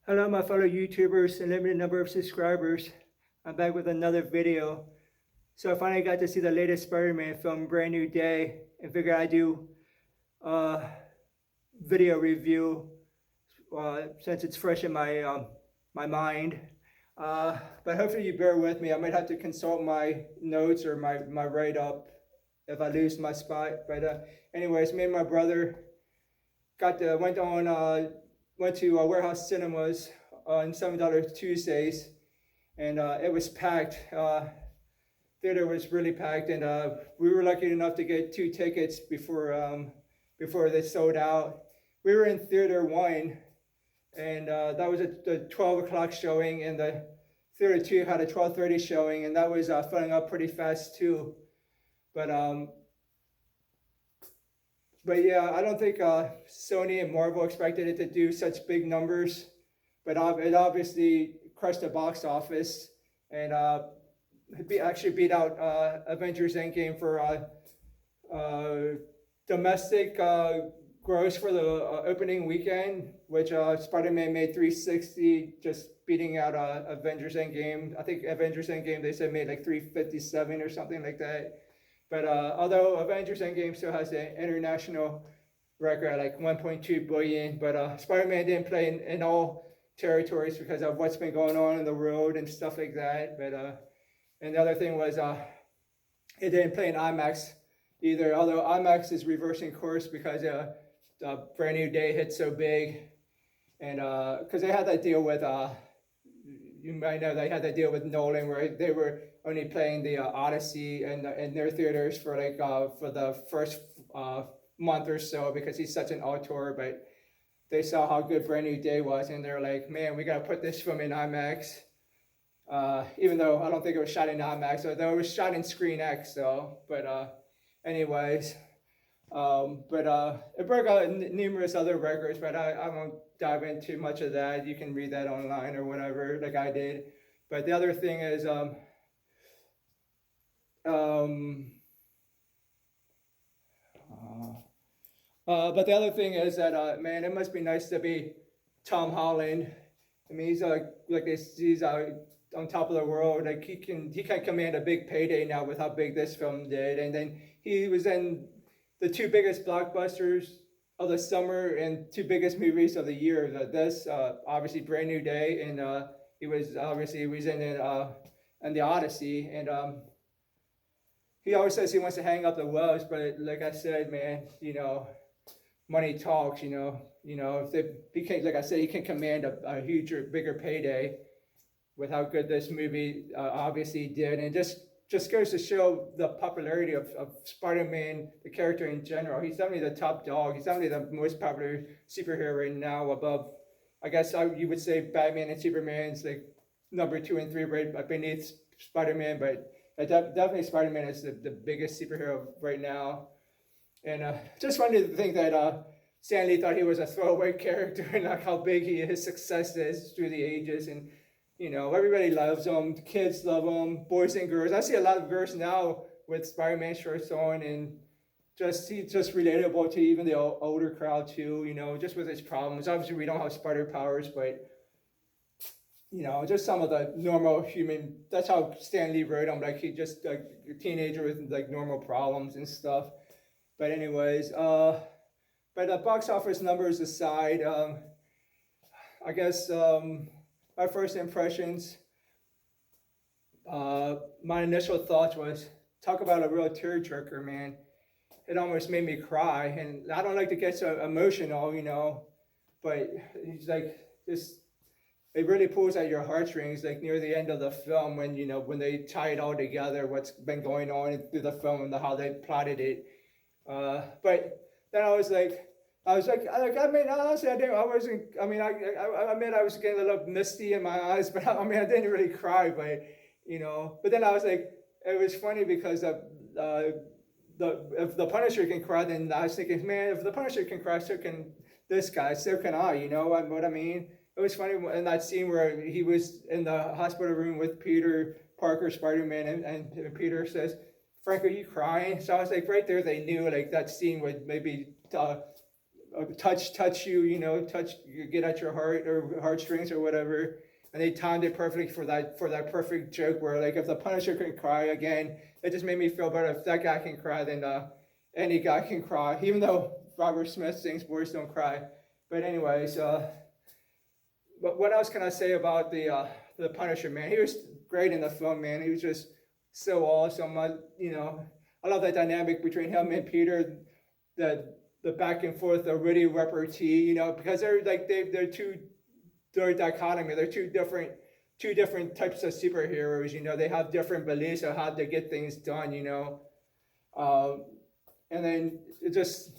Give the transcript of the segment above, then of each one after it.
Hello, my fellow YouTubers and limited number of subscribers. I'm back with another video. So I finally got to see the latest Spider-Man film, Brand New Day, and figured I'd do a video review since it's fresh in my mind. But hopefully you bear with me. I might have to consult my notes or my write-up if I lose my spot. But anyways, me and my brother went to Warehouse Cinemas on $7 Tuesdays, and it was packed. Theater was really packed, and we were lucky enough to get 2 tickets before they sold out. We were in theater 1, and that was the 12 o'clock showing, and the theater 2 had a 12:30 showing, and that was filling up pretty fast too. But But yeah, I don't think Sony and Marvel expected it to do such big numbers, but it obviously crushed the box office and actually beat out Avengers Endgame for domestic gross for the opening weekend, which Spider-Man made 360, just beating out Avengers Endgame. I think Avengers Endgame they said made like 357 or something like that. But although Avengers Endgame still has the international record at like 1.2 billion, but Spider-Man didn't play in all territories because of what's been going on in the world and stuff like that. But and the other thing was it didn't play in IMAX either, although IMAX is reversing course because the Brand New Day hit so big, and because they had that deal with you might know they had that deal with Nolan where they were only playing the Odyssey in their theaters for like for the first month or so because he's such an auteur. But they saw how good Brand New Day was, and they're like, man, we gotta put this film in IMAX. Even though I don't think it was shot in IMAX, although it was shot in Screen X, though. But anyways, it broke out numerous other records, but I won't dive into much of that. You can read that online or whatever, like I did. But the other thing is, but the other thing is that man, it must be nice to be Tom Holland. I mean, he's he's on top of the world. Like he can command a big payday now with how big this film did, and then he was in the 2 biggest blockbusters of the summer and 2 biggest movies of the year. This obviously Brand New Day, and he was in the Odyssey, and he always says he wants to hang up the webs, but like I said, man, money talks. If he can, like I said, he can command a huger, bigger payday with how good this movie obviously did, and just goes to show the popularity of Spider-Man, the character in general. He's definitely the top dog. He's definitely the most popular superhero right now, above, I guess you would say Batman and Superman's like number 2 and 3 right beneath Spider-Man, but definitely Spider-Man is the biggest superhero right now. And just wanted to think that Stan Lee thought he was a throwaway character and like how big his success is through the ages. And everybody loves him. Kids love him. Boys and girls. I see a lot of girls now with Spider-Man shirts on, and he's just relatable to even the older crowd too. Just with his problems. Obviously, we don't have spider powers, but just some of the normal human. That's how Stan Lee wrote him. Like he just like a teenager with like normal problems and stuff. But anyways, but the box office numbers aside, I guess my first impressions, my initial thoughts was, talk about a real tearjerker, man. It almost made me cry, and I don't like to get so emotional, but he's like this. It really pulls at your heartstrings, like near the end of the film when they tie it all together, what's been going on through the film and how they plotted it. But then I was like, I mean, honestly, I wasn't. I mean, I mean, I was getting a little misty in my eyes, but I mean, I didn't really cry, but. But then I was like, it was funny because if the Punisher can cry, then I was thinking, man, if the Punisher can cry, so can this guy, so can I. You know what I mean? It was funny in that scene where he was in the hospital room with Peter Parker, Spider-Man, and Peter says, Frank, are you crying? So I was like, right there, they knew like that scene would maybe touch you, get at your heart or heartstrings or whatever. And they timed it perfectly for that perfect joke where like if the Punisher can cry again, it just made me feel better. If that guy can cry, then any guy can cry. Even though Robert Smith sings "Boys Don't Cry," but anyways, what else can I say about the Punisher, man? He was great in the film, man. He was just so awesome. I love that dynamic between him and Peter, the back and forth, the witty repartee, because they're two, they're dichotomy. They're two different types of superheroes. They have different beliefs on how to get things done. And then it just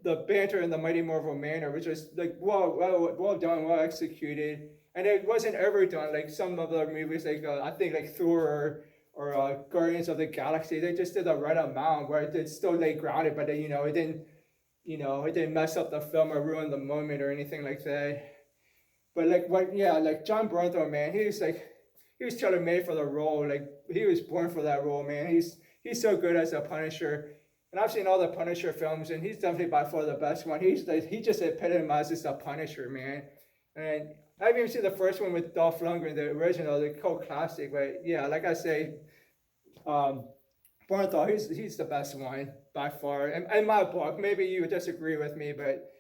the banter in the Mighty Marvel manner was just like well done, well executed, and it wasn't ever done like some of the movies like I think like Thor or Guardians of the Galaxy. They just did the right amount where it still lay grounded, but it didn't mess up the film or ruin the moment or anything like that. But like John Bernthal, man, he was tailor made for the role. Like he was born for that role, man. He's so good as a Punisher. And I've seen all the Punisher films, and he's definitely by far the best one. He just epitomizes the Punisher, man. And I've even seen the first one with Dolph Lundgren, the original, the cult classic. But yeah, like I say, Bernthal, he's the best one by far. In my book, maybe you would disagree with me, but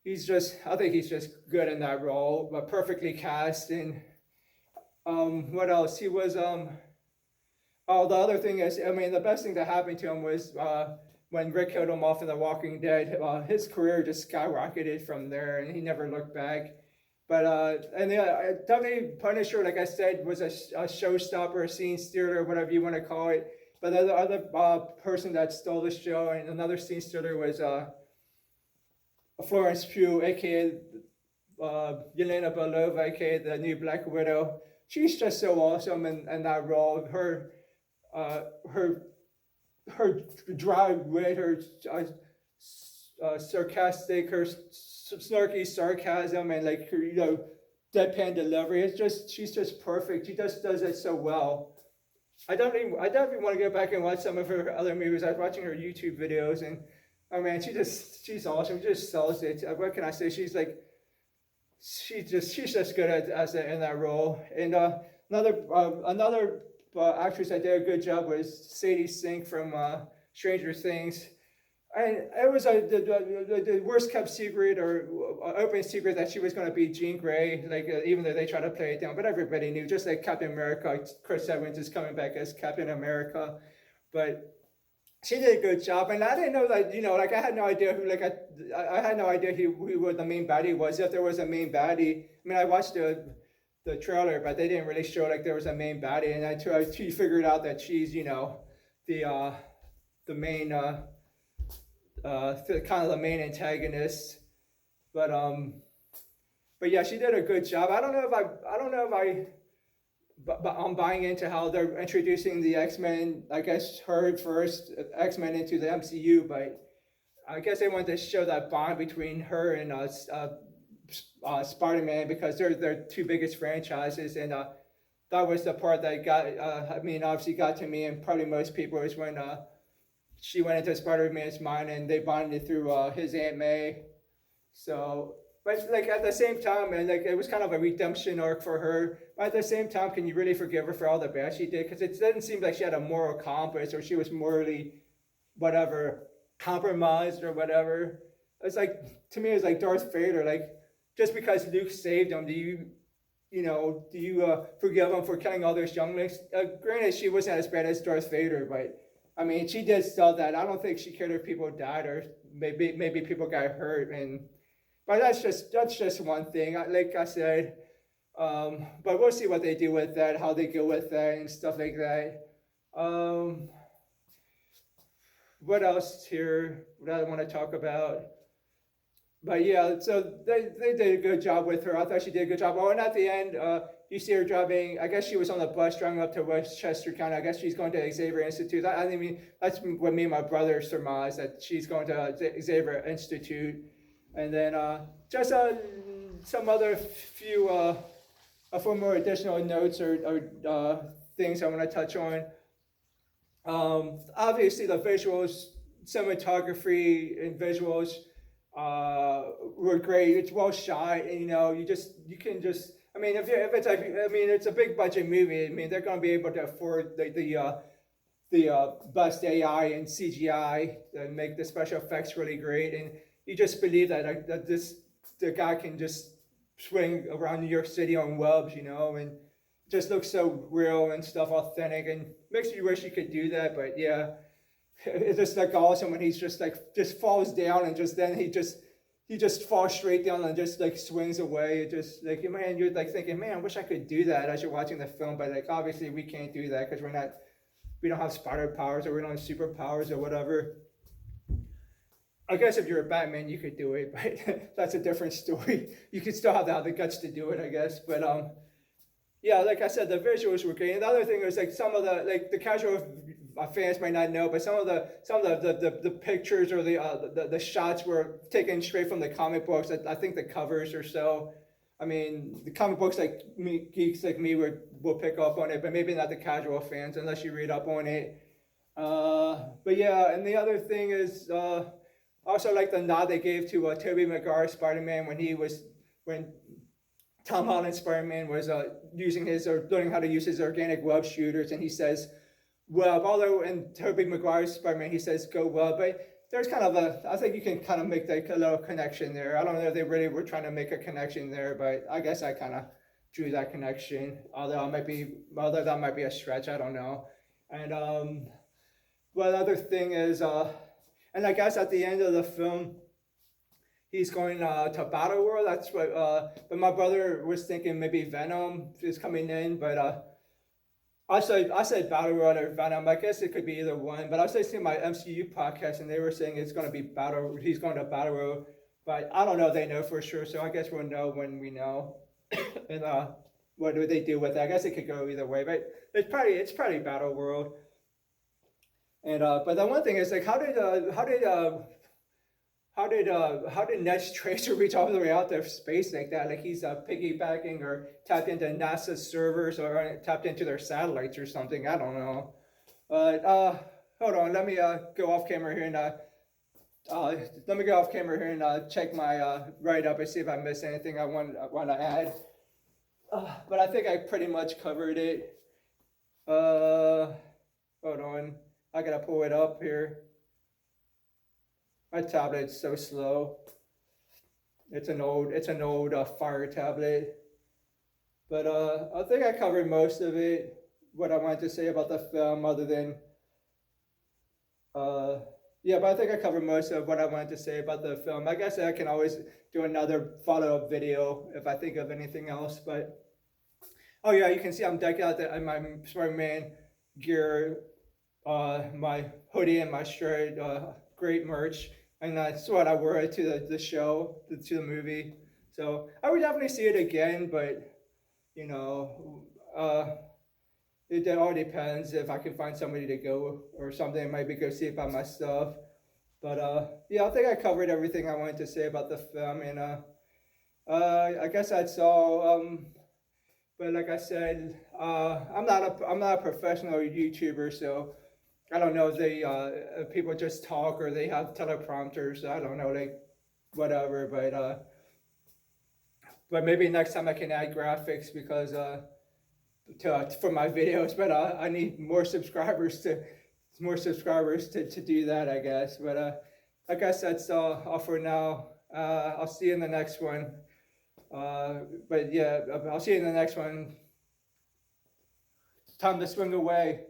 I think he's just good in that role, but perfectly cast. And what else? He was Oh, the other thing is, I mean, the best thing that happened to him was when Rick killed him off in The Walking Dead. His career just skyrocketed from there, and he never looked back. But definitely Punisher, like I said, was a showstopper, a scene stealer, whatever you want to call it. But the other person that stole the show and another scene stealer was Florence Pugh, aka Yelena Belova, aka the new Black Widow. She's just so awesome in that role. Her dry wit, her sarcastic, her snarky sarcasm, and like her deadpan delivery. She's just perfect. She just does it so well. I definitely want to go back and watch some of her other movies. I was watching her YouTube videos, and oh man, she's awesome. She just sells it. What can I say? She's just good in that role. And another actress that did a good job was Sadie Sink from Stranger Things. And it was the worst kept secret or open secret that she was going to be Jean Grey, even though they tried to play it down. But everybody knew, just like Captain America, Chris Evans is coming back as Captain America. But she did a good job, and I didn't know that, I had no idea I had no idea who the main baddie was, if there was a main baddie. I mean, I watched the trailer, but they didn't really show there was a main baddie, and I figured out that she's, the main, kind of the main antagonist. But yeah, she did a good job. I don't know but I'm buying into how they're introducing the X-Men, I guess her first X-Men into the MCU, but I guess they wanted to show that bond between her and Spider-Man, because they're their two biggest franchises, and that was the part that obviously got to me and probably most people, is when she went into Spider-Man's mind and they bonded through his Aunt May. So, but at the same time, and it was kind of a redemption arc for her. But at the same time, can you really forgive her for all the bad she did? Because it didn't seem like she had a moral compass, or she was morally, compromised or whatever. It's to me, it's like Darth Vader. Just because Luke saved him, do you forgive him for killing all those younglings? Granted, she wasn't as bad as Darth Vader, but I mean, she did sell that. I don't think she cared if people died, or maybe people got hurt, but that's just one thing. Like I said, but we'll see what they do with that, how they go with that, and stuff like that. What else here that I want to talk about? But yeah, so they did a good job with her. I thought she did a good job. Oh, and at the end, you see her driving. I guess she was on the bus driving up to Westchester County. I guess she's going to Xavier Institute. I mean, that's what me and my brother surmised, that she's going to Xavier Institute. And then just some other few more additional notes or things I want to touch on. Obviously, the visuals cinematography and visuals were great. It's well shot, and you can just. I mean, if it's like, I mean, it's a big budget movie. I mean, they're going to be able to afford the best AI and CGI and make the special effects really great, and you just believe that the guy can just swing around New York City on webs, and just looks so real and stuff, authentic, and makes you wish you could do that. But yeah, it's just like awesome when he's just falls down and he just falls straight down and just like swings away. It just like, man, you're like thinking, man, I wish I could do that as you're watching the film, but like obviously we can't do that because we don't have spider powers or we don't have superpowers or whatever. I guess if you're a Batman, you could do it, but that's a different story. You could still have the guts to do it, I guess. But yeah, like I said, the visuals were great. And the other thing was like some of the casual fans might not know, but some of the pictures or the shots were taken straight from the comic books. I think the covers or so. I mean, the comic books geeks like me will pick up on it, but maybe not the casual fans unless you read up on it. But yeah, and the other thing is also like the nod they gave to Tobey Maguire Spider-Man when Tom Holland Spider-Man was learning how to use his organic web shooters, and he says web. Although in Tobey Maguire's Spider-Man he says go web, but there's kind of I think you can kind of make like a little connection there. I don't know if they really were trying to make a connection there, but I guess I kind of drew that connection. Although that might be a stretch, I don't know. And well, the other thing is and I guess at the end of the film, he's going to Battle World. That's what. But my brother was thinking maybe Venom is coming in. But I said Battle World or Venom. I guess it could be either one. But I was listening to my MCU podcast, and they were saying it's going to be Battle. He's going to Battle World. But I don't know if they know for sure. So I guess we'll know when we know. And what do they do with it? I guess it could go either way. But it's probably Battle World. And but the one thing is like how did Ned's tracer reach all the way out to space like that? Like he's piggybacking or tapped into NASA's servers or tapped into their satellites or something. I don't know. But hold on, let me go off camera here and check my write up and see if I missed anything I want to add. But I think I pretty much covered it. Hold on. I gotta pull it up here. My tablet's so slow. It's an old Fire tablet. But I think I covered most of it. What I wanted to say about the film, other than yeah, but I think I covered most of what I wanted to say about the film. I guess I can always do another follow-up video if I think of anything else. But oh yeah, you can see I'm decked out in my Spider-Man gear. My hoodie and my shirt, great merch, and that's what I wore to the show, to the movie. So I would definitely see it again, but it all depends if I can find somebody to go or something. Maybe go see it by myself. But yeah, I think I covered everything I wanted to say about the film, and I guess that's all. But like I said, I'm not a professional YouTuber, so I don't know if they people just talk or they have teleprompters. I don't know, like whatever. But maybe next time I can add graphics because for my videos. But I need more subscribers to do that, I guess. But I guess that's all for now. I'll see you in the next one. But yeah, I'll see you in the next one. It's time to swing away.